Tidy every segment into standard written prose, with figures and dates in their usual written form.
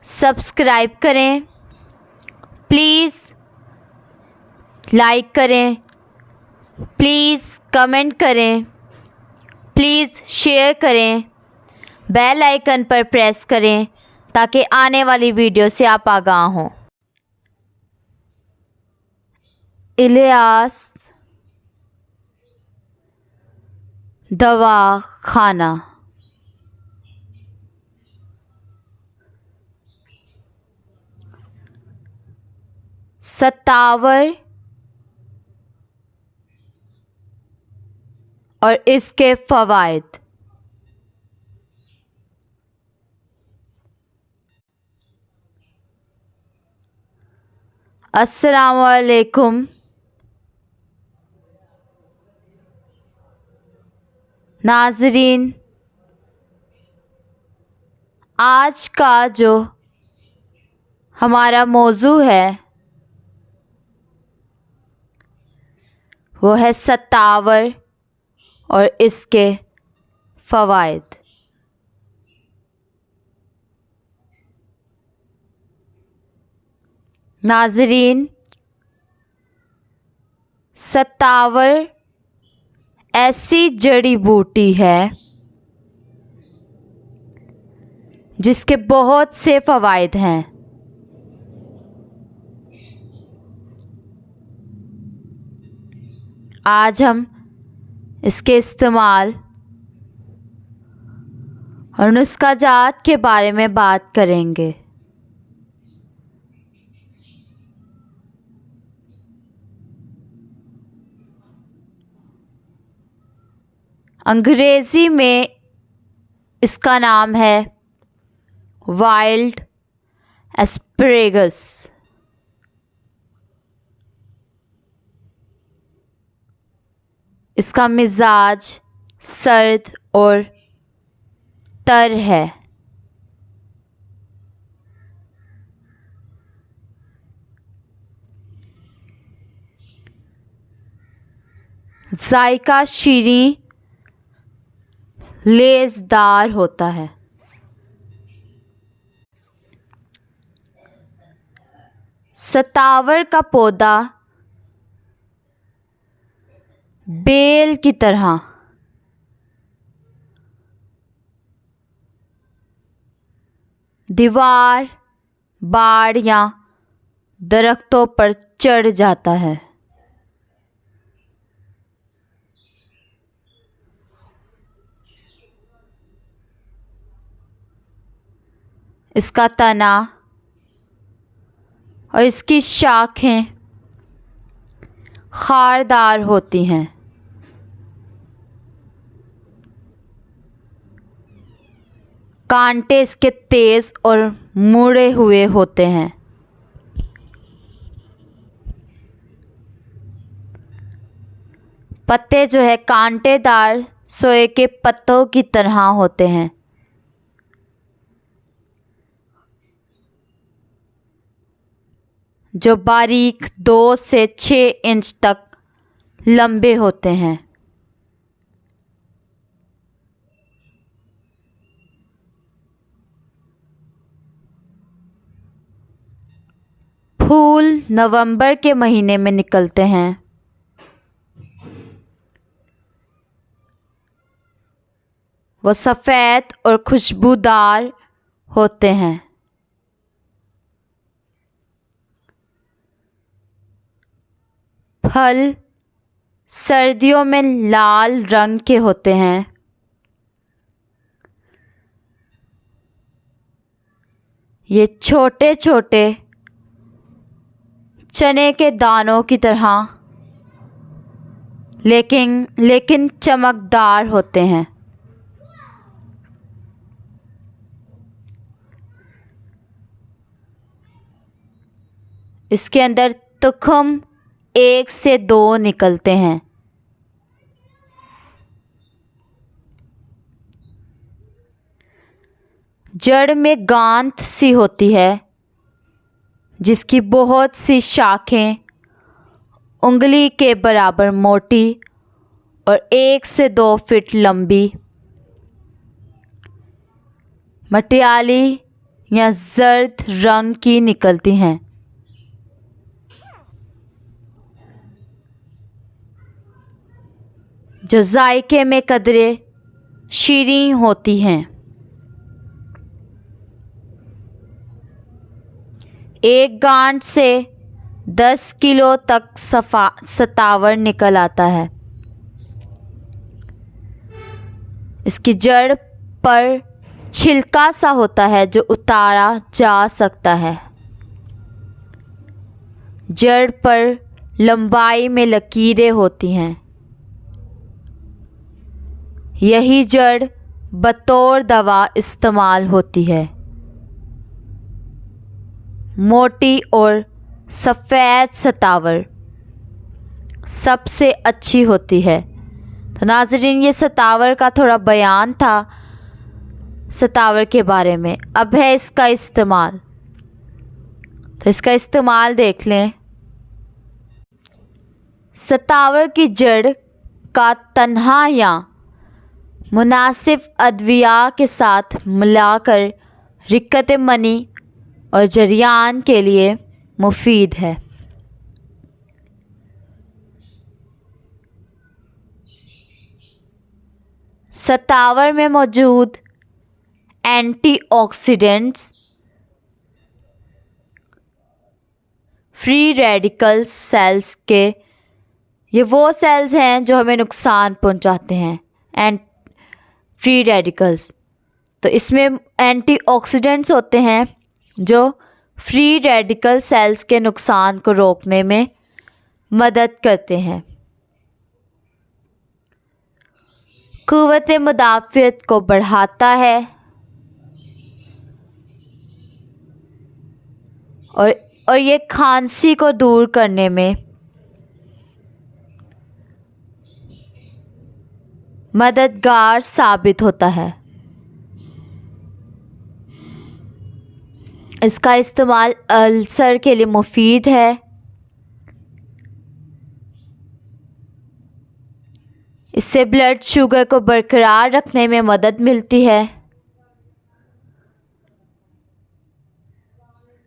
Subscribe करें, please like करें, please comment करें, प्लीज़ शेयर करें, बेल आइकन पर प्रेस करें ताकि आने वाली वीडियो से आप आगाह हों। इलियास दवाखाना। सत्तावर और इसके फ़वाइद। अस्सलामुअलैकुम नाज़रीन, आज का जो हमारा मौजू है वो है सत्तावर और इसके फ़वाइद। नाज़रीन, सत्तावर ऐसी जड़ी बूटी है जिसके बहुत से फ़वाइद हैं। आज हम इसके इस्तेमाल और नुस्ख़ाजात के बारे में बात करेंगे। अंग्रेज़ी में इसका नाम है वाइल्ड एस्परेगस। इसका मिजाज सर्द और तर है। जायका शीरीं लेज़दार होता है। सत्तावर का पौधा बेल की तरह दीवार, बाड़ या दरख्तों पर चढ़ जाता है। इसका तना और इसकी शाखें खारदार होती हैं। कांटे इसके तेज़ और मुड़े हुए होते हैं। पत्ते जो है कांटेदार सोए के पत्तों की तरह होते हैं। जो बारीक 2 से 6 इंच तक लंबे होते हैं। फूल नवंबर के महीने में निकलते हैं। वो सफ़ेद और खुशबूदार होते हैं। फल सर्दियों में लाल रंग के होते हैं। ये छोटे छोटे चने के दानों की तरह लेकिन चमकदार होते हैं। इसके अंदर तुखम 1 से 2 निकलते हैं। जड़ में गांठ सी होती है जिसकी बहुत सी शाखें उंगली के बराबर मोटी और 1 से 2 फीट लंबी, मटियाली या जर्द रंग की निकलती हैं। जो जायके में कदरे शीरीं होती हैं। एक गांठ से 10 किलो तक सतावर निकल आता है। इसकी जड़ पर छिलका सा होता है जो उतारा जा सकता है। जड़ पर लंबाई में लकीरें होती हैं। यही जड़ बतौर दवा इस्तेमाल होती है। मोटी और सफ़ेद सतावर सबसे अच्छी होती है। तो नाज़रीन, ये सतावर का थोड़ा बयान था सतावर के बारे में। अब है इसका इस्तेमाल, तो इसका इस्तेमाल देख लें। सतावर की जड़ का तन्हा या मुनासिब अद्विया के साथ मिलाकर रिक्कत मनी और जरियान के लिए मुफीद है। सतावर में मौजूद एंटीऑक्सीडेंट्स फ्री रेडिकल सेल्स के, ये वो सेल्स हैं जो हमें नुकसान पहुंचाते हैं, एंड फ्री रेडिकल्स। तो इसमें एंटीऑक्सीडेंट्स होते हैं जो फ्री रेडिकल सेल्स के नुकसान को रोकने में मदद करते हैं। क़ुव्वत मुदाफ़ियत को बढ़ाता है और ये खांसी को दूर करने में मददगार साबित होता है। इसका इस्तेमाल अल्सर के लिए मुफीद है। इससे ब्लड शुगर को बरकरार रखने में मदद मिलती है।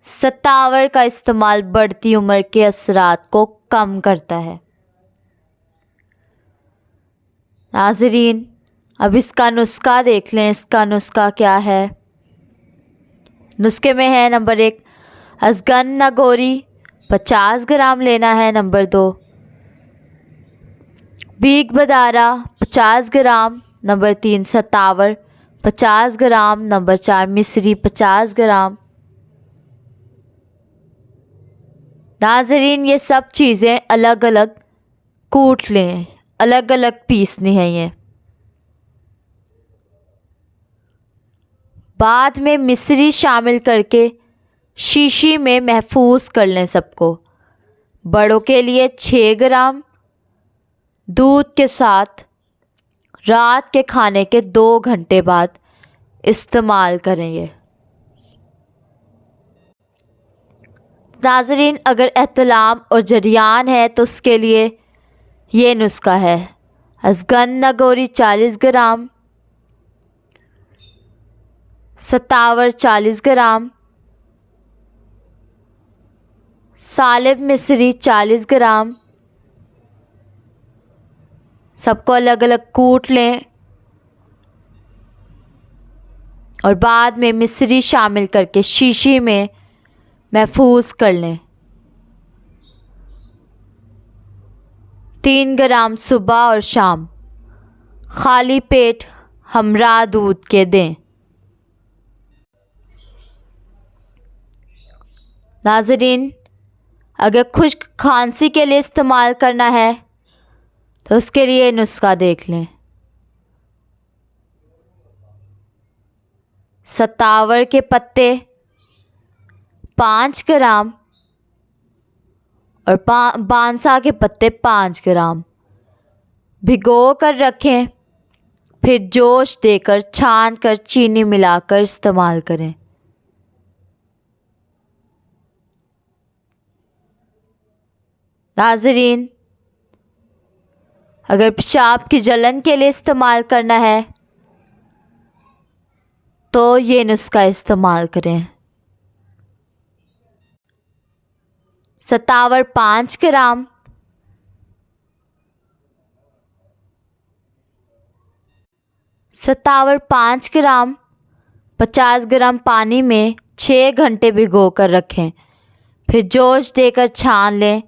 सतावर का इस्तेमाल बढ़ती उम्र के असरात को कम करता है। नाज़रीन, अब इसका नुस्खा देख लें। इसका नुस्खा क्या है? नुस्खे में है नंबर 1 अज़गन नागौरी 50 ग्राम लेना है। नंबर 2 बीग बदारा 50 ग्राम। नंबर 3 सतावर 50 ग्राम। नंबर 4 मिश्री 50 ग्राम। नाज़रीन, ये सब चीज़ें अलग अलग कूट लें, अलग अलग पीसनी है। ये बाद में मिश्री शामिल करके शीशी में महफूज कर लें सबको। बड़ों के लिए 6 ग्राम दूध के साथ रात के खाने के 2 घंटे बाद इस्तेमाल करेंगे। नाज़रीन, अगर एहतलाम और जरियान है तो उसके लिए ये नुस्खा है। अज़गन नागौरी 40 ग्राम, सतावर 40 ग्राम, सालिब मिश्री 40 ग्राम। सबको अलग अलग कूट लें और बाद में मिश्री शामिल करके शीशी में महफूज कर लें। 3 ग्राम सुबह और शाम खाली पेट हमरा दूध के दें। नाज़रीन, अगर खुश्क खांसी के लिए इस्तेमाल करना है तो उसके लिए नुस्खा देख लें। सतावर के पत्ते 5 ग्राम और बांसा के पत्ते 5 ग्राम भिगो कर रखें। फिर जोश देकर छान कर चीनी मिलाकर इस्तेमाल करें। नाज़रीन, अगर पेशाब की जलन के लिए इस्तेमाल करना है तो ये नुस्खा इस्तेमाल करें। सतावर 5 ग्राम, सतावर 5 ग्राम 50 ग्राम पानी में 6 घंटे भिगो कर रखें। फिर जोश देकर छान लें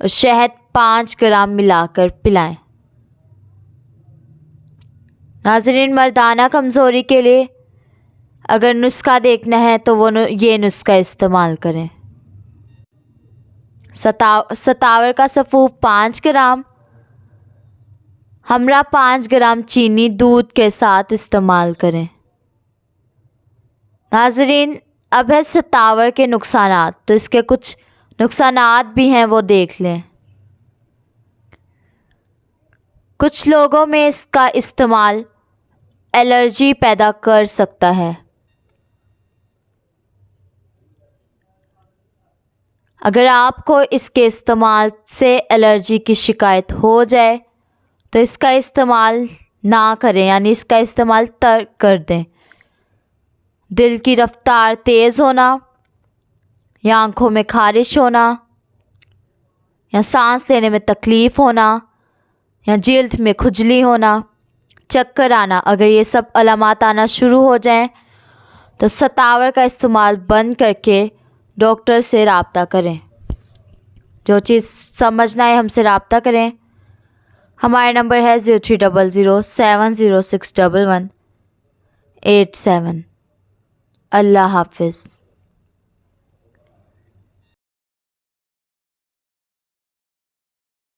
और शहद 5 ग्राम मिलाकर पिलाएं। नाज़रीन, मर्दाना कमज़ोरी के लिए अगर नुस्खा देखना है तो ये नुस्खा इस्तेमाल करें। सतावर का सफ़ूफ 5 ग्राम, हमरा 5 ग्राम चीनी दूध के साथ इस्तेमाल करें। नाज़रीन, अब है सतावर के नुकसानात, तो इसके कुछ नुकसानात भी हैं, वो देख लें। कुछ लोगों में इसका इस्तेमाल एलर्जी पैदा कर सकता है। अगर आपको इसके इस्तेमाल से एलर्जी की शिकायत हो जाए तो इसका इस्तेमाल ना करें, यानी इसका इस्तेमाल तर्क कर दें। दिल की रफ्तार तेज़ होना, या आँखों में खारिश होना, या सांस लेने में तकलीफ़ होना, या जिल्द में खुजली होना, चक्कर आना, अगर ये सब अलामात आना शुरू हो जाएं तो सतावर का इस्तेमाल बंद करके डॉक्टर से रब्ता करें। जो चीज़ समझना है हमसे रब्ता करें। हमारा नंबर है 030070611187। अल्लाह हाफ़िज़।